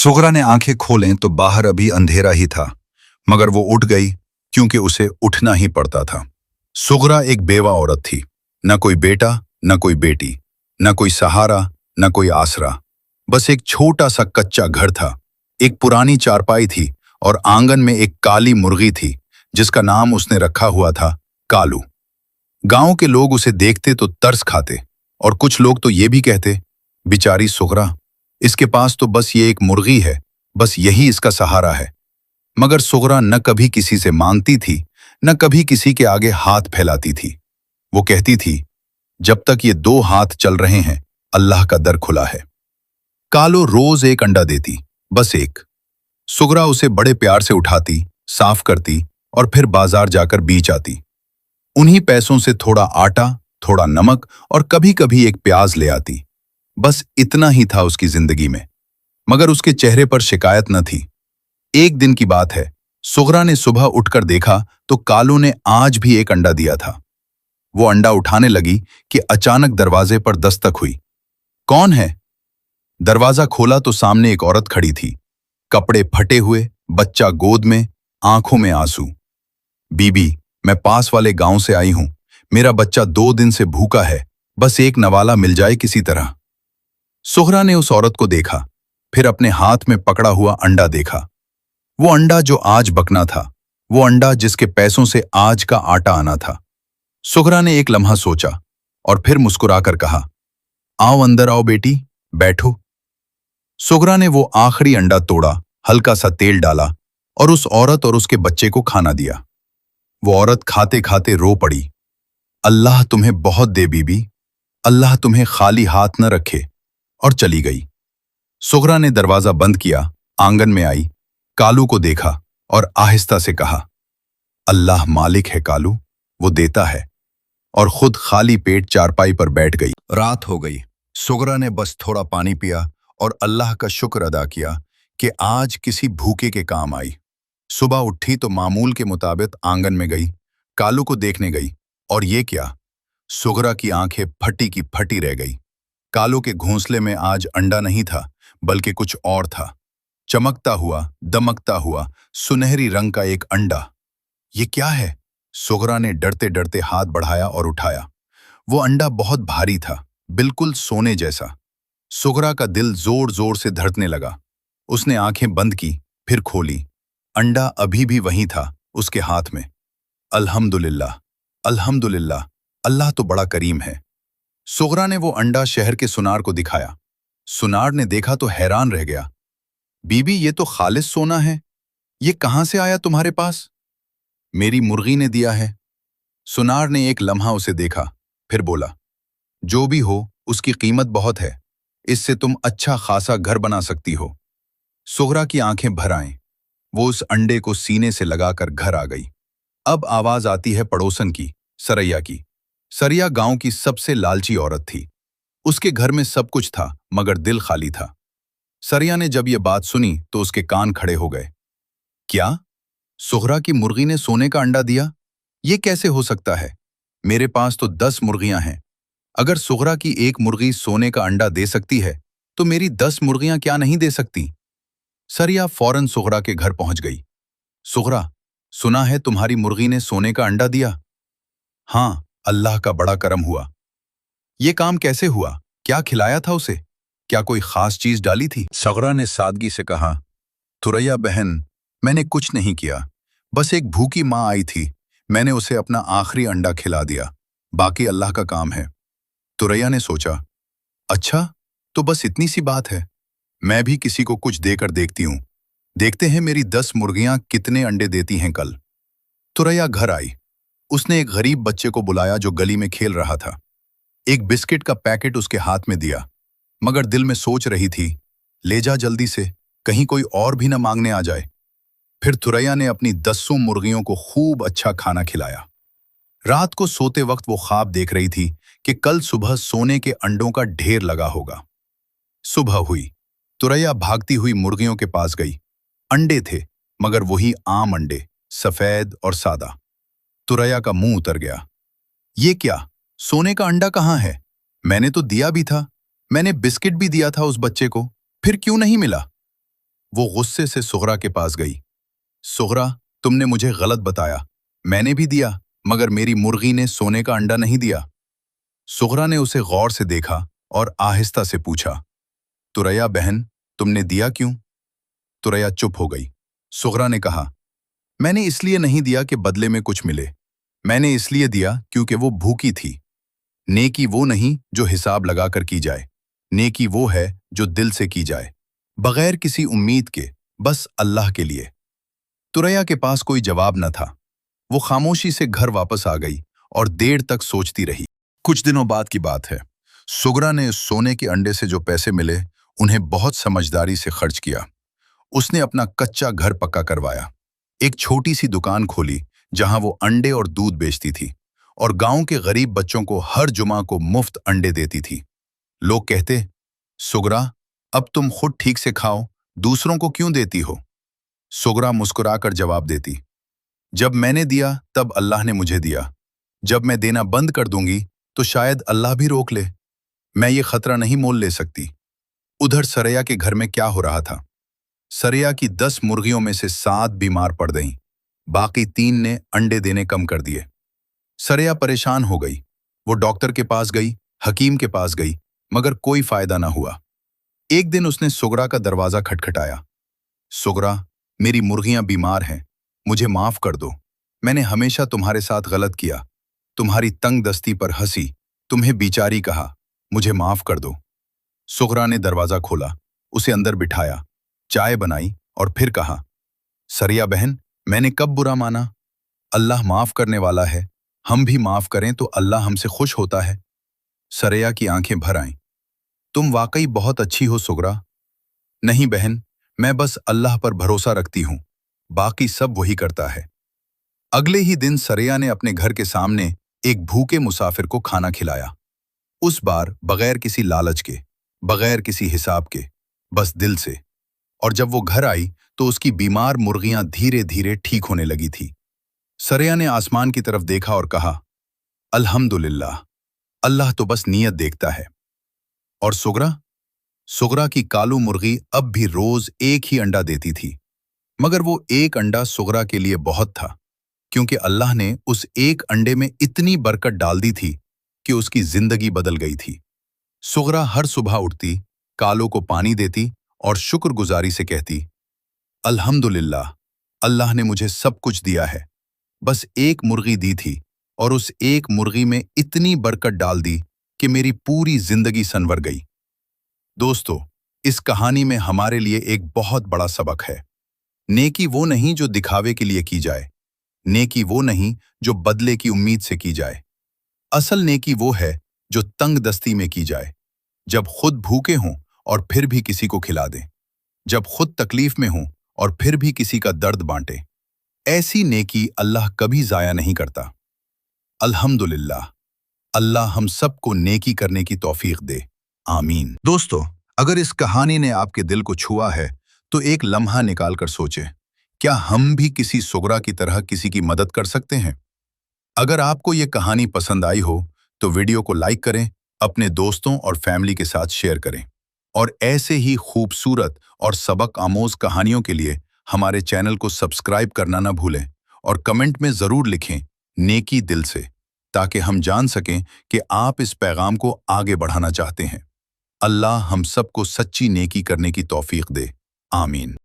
सुगरा ने आंखें खोलें तो बाहर अभी अंधेरा ही था, मगर वो उठ गई क्योंकि उसे उठना ही पड़ता था। सुगरा एक बेवा औरत थी, न कोई बेटा, न कोई बेटी, न कोई सहारा, न कोई आसरा। बस एक छोटा सा कच्चा घर था, एक पुरानी चारपाई थी और आंगन में एक काली मुर्गी थी जिसका नाम उसने रखा हुआ था कालू। गांव के लोग उसे देखते तो तरस खाते और कुछ लोग तो ये भी कहते, बेचारी सुगरा, इसके पास तो बस ये एक मुर्गी है, बस यही इसका सहारा है। मगर सुगरा न कभी किसी से मांगती थी, न कभी किसी के आगे हाथ फैलाती थी। वो कहती थी, जब तक ये दो हाथ चल रहे हैं अल्लाह का दर खुला है। कालो रोज एक अंडा देती, बस एक। सुगरा उसे बड़े प्यार से उठाती, साफ करती और फिर बाजार जाकर बेच आती। उन्हीं पैसों से थोड़ा आटा, थोड़ा नमक और कभी कभी एक प्याज ले आती। बस इतना ही था उसकी जिंदगी में, मगर उसके चेहरे पर शिकायत न थी। एक दिन की बात है, सुगरा ने सुबह उठकर देखा तो कालू ने आज भी एक अंडा दिया था। वो अंडा उठाने लगी कि अचानक दरवाजे पर दस्तक हुई। कौन है? दरवाजा खोला तो सामने एक औरत खड़ी थी, कपड़े फटे हुए, बच्चा गोद में, आंखों में आंसू। बीबी, मैं पास वाले गांव से आई हूं, मेरा बच्चा 2 दिन से भूखा है, बस एक नवाला मिल जाए किसी तरह। सुगरा ने उस औरत को देखा, फिर अपने हाथ में पकड़ा हुआ अंडा देखा। वो अंडा जो आज बकना था, वो अंडा जिसके पैसों से आज का आटा आना था। सुगरा ने एक लम्हा सोचा और फिर मुस्कुराकर कहा, आओ अंदर आओ बेटी, बैठो। सुगरा ने वो आखिरी अंडा तोड़ा, हल्का सा तेल डाला और उस औरत और उसके बच्चे को खाना दिया। वो औरत खाते खाते रो पड़ी, अल्लाह तुम्हें बहुत दे बीबी, अल्लाह तुम्हें खाली हाथ न रखे, और चली गई। सुगरा ने दरवाजा बंद किया, आंगन में आई, कालू को देखा और आहिस्ता से कहा, अल्लाह मालिक है कालू, वो देता है, और खुद खाली पेट चारपाई पर बैठ गई। रात हो गई। सुगरा ने बस थोड़ा पानी पिया और अल्लाह का शुक्र अदा किया कि आज किसी भूखे के काम आई। सुबह उठी तो मामूल के मुताबिक आंगन में गई, कालू को देखने गई, और ये क्या, सुगरा की आंखें फटी की फटी रह गई। कालू के घोंसले में आज अंडा नहीं था, बल्कि कुछ और था। चमकता हुआ, दमकता हुआ, सुनहरी रंग का एक अंडा। ये क्या है? सुगरा ने डरते डरते हाथ बढ़ाया और उठाया। वो अंडा बहुत भारी था, बिल्कुल सोने जैसा। सुगरा का दिल जोर जोर से धड़कने लगा। उसने आंखें बंद की, फिर खोली। अंडा अभी भी वहीं था, उसके हाथ में। अल्हम्दुलिल्लाह, अल्हम्दुलिल्लाह, अल्लाह तो बड़ा करीम है। सुगरा ने वो अंडा शहर के सुनार को दिखाया। सुनार ने देखा तो हैरान रह गया। बीबी, ये तो खालिस सोना है, ये कहां से आया तुम्हारे पास? मेरी मुर्गी ने दिया है। सुनार ने एक लम्हा उसे देखा, फिर बोला, जो भी हो उसकी कीमत बहुत है, इससे तुम अच्छा खासा घर बना सकती हो। सुगरा की आंखें भर आईं। वो उस अंडे को सीने से लगाकर घर आ गई। अब आवाज आती है पड़ोसन की, सरैया की। सरिया गांव की सबसे लालची औरत थी। उसके घर में सब कुछ था, मगर दिल खाली था। सरिया ने जब ये बात सुनी तो उसके कान खड़े हो गए। क्या? सुगरा की मुर्गी ने सोने का अंडा दिया? ये कैसे हो सकता है? मेरे पास तो 10 मुर्गियां हैं। अगर सुगरा की एक मुर्गी सोने का अंडा दे सकती है, तो मेरी 10 मुर्गियां क्या नहीं दे सकती? सरिया फौरन सुगरा के घर पहुंच गई। सुगरा, सुना है तुम्हारी मुर्गी ने सोने का अंडा दिया? हाँ, अल्लाह का बड़ा करम हुआ। ये काम कैसे हुआ? क्या खिलाया था उसे? क्या कोई खास चीज डाली थी? सुगरा ने सादगी से कहा, तुरैया बहन, मैंने कुछ नहीं किया, बस एक भूखी माँ आई थी, मैंने उसे अपना आखिरी अंडा खिला दिया, बाकी अल्लाह का काम है। तुरैया ने सोचा, अच्छा, तो बस इतनी सी बात है, मैं भी किसी को कुछ देकर देखती हूँ, देखते हैं मेरी 10 मुर्गियां कितने अंडे देती हैं कल। तुरैया घर आई। उसने एक गरीब बच्चे को बुलाया जो गली में खेल रहा था। एक बिस्किट का पैकेट उसके हाथ में दिया, मगर दिल में सोच रही थी, ले जा जल्दी से, कहीं कोई और भी न मांगने आ जाए। फिर तुरैया ने अपनी 10 मुर्गियों को खूब अच्छा खाना खिलाया। रात को सोते वक्त वो ख्वाब देख रही थी कि कल सुबह सोने के अंडों का ढेर लगा होगा। सुबह हुई, तुरैया भागती हुई मुर्गियों के पास गई। अंडे थे, मगर वही आम अंडे, सफेद और सादा। तुरैया का मुंह उतर गया। ये क्या, सोने का अंडा कहाँ है? मैंने तो दिया भी था, मैंने बिस्किट भी दिया था उस बच्चे को, फिर क्यों नहीं मिला? वो गुस्से से सुगरा के पास गई। सुगरा, तुमने मुझे गलत बताया। मैंने भी दिया, मगर मेरी मुर्गी ने सोने का अंडा नहीं दिया। सुगरा ने उसे गौर से देखा और आहिस्ता से पूछा, तुरैया बहन, तुमने दिया क्यों? तुरैया चुप हो गई। सुगरा ने कहा, मैंने इसलिए नहीं दिया कि बदले में कुछ मिले। मैंने इसलिए दिया क्योंकि वो भूखी थी। नेकी वो नहीं जो हिसाब लगाकर की जाए। नेकी वो है जो दिल से की जाए, बगैर किसी उम्मीद के, बस अल्लाह के लिए। तुरैया के पास कोई जवाब न था। वो खामोशी से घर वापस आ गई और देर तक सोचती रही। कुछ दिनों बाद की बात है। सुगरा ने सोने के अंडे से जो पैसे मिले, उन्हें बहुत समझदारी से खर्च किया। उसने अपना कच्चा घर पक्का करवाया, एक छोटी सी दुकान खोली जहां वो अंडे और दूध बेचती थी, और गांव के गरीब बच्चों को हर जुमा को मुफ्त अंडे देती थी। लोग कहते, सुगरा, अब तुम खुद ठीक से खाओ, दूसरों को क्यों देती हो? सुगरा मुस्कुराकर जवाब देती, जब मैंने दिया तब अल्लाह ने मुझे दिया। जब मैं देना बंद कर दूंगी तो शायद अल्लाह भी रोक ले। मैं ये खतरा नहीं मोल ले सकती। उधर सरैया के घर में क्या हो रहा था? सरैया की 10 मुर्गियों में से 7 बीमार पड़ गईं। बाकी 3 ने अंडे देने कम कर दिए। सरैया परेशान हो गई। वो डॉक्टर के पास गई, हकीम के पास गई, मगर कोई फायदा ना हुआ। एक दिन उसने सुगरा का दरवाजा खटखटाया। सुगरा, मेरी मुर्गियां बीमार हैं, मुझे माफ कर दो। मैंने हमेशा तुम्हारे साथ गलत किया, तुम्हारी तंग दस्ती पर हंसी, तुम्हें बेचारी कहा, मुझे माफ कर दो। सुगरा ने दरवाजा खोला, उसे अंदर बिठाया, चाय बनाई और फिर कहा, सरैया बहन, मैंने कब बुरा माना? अल्लाह माफ करने वाला है। हम भी माफ करें तो अल्लाह हमसे खुश होता है। सरैया की आंखें भर आईं। तुम वाकई बहुत अच्छी हो सुगरा। नहीं बहन, मैं बस अल्लाह पर भरोसा रखती हूं, बाकी सब वही करता है। अगले ही दिन सरैया ने अपने घर के सामने एक भूखे मुसाफिर को खाना खिलाया। उस बार बगैर किसी लालच के, बगैर किसी हिसाब के, बस दिल से। और जब वो घर आई तो उसकी बीमार मुर्गियां धीरे धीरे ठीक होने लगी थी। सरैया ने आसमान की तरफ देखा और कहा, अल्हम्दुलिल्लाह, अल्लाह तो बस नीयत देखता है। और सुगरा? सुगरा की कालू मुर्गी अब भी रोज एक ही अंडा देती थी, मगर वो एक अंडा सुगरा के लिए बहुत था, क्योंकि अल्लाह ने उस एक अंडे में इतनी बरकत डाल दी थी कि उसकी जिंदगी बदल गई थी। सुगरा हर सुबह उठती, कालो को पानी देती और शुक्रगुजारी से कहती, अल्हम्दुलिल्लाह, अल्लाह ने मुझे सब कुछ दिया है। बस एक मुर्गी दी थी और उस एक मुर्गी में इतनी बरकत डाल दी कि मेरी पूरी जिंदगी संवर गई। दोस्तों, इस कहानी में हमारे लिए एक बहुत बड़ा सबक है। नेकी वो नहीं जो दिखावे के लिए की जाए। नेकी वो नहीं जो बदले की उम्मीद से की जाए। असल नेकी वो है जो तंग दस्ती में की जाए, जब खुद भूखे हों और फिर भी किसी को खिला दें, जब खुद तकलीफ में हों और फिर भी किसी का दर्द बांटे। ऐसी नेकी अल्लाह कभी जाया नहीं करता। अल्हम्दुलिल्लाह, अल्लाह हम सबको नेकी करने की तौफीक दे। आमीन। दोस्तों, अगर इस कहानी ने आपके दिल को छुआ है तो एक लम्हा निकाल कर सोचें, क्या हम भी किसी सुगरा की तरह किसी की मदद कर सकते हैं? अगर आपको ये कहानी पसंद आई हो तो वीडियो को लाइक करें, अपने दोस्तों और फैमिली के साथ शेयर करें, और ऐसे ही खूबसूरत और सबक आमोज कहानियों के लिए हमारे चैनल को सब्सक्राइब करना ना भूलें, और कमेंट में ज़रूर लिखें नेकी दिल से, ताकि हम जान सकें कि आप इस पैगाम को आगे बढ़ाना चाहते हैं। अल्लाह हम सबको सच्ची नेकी करने की तौफीक दे। आमीन।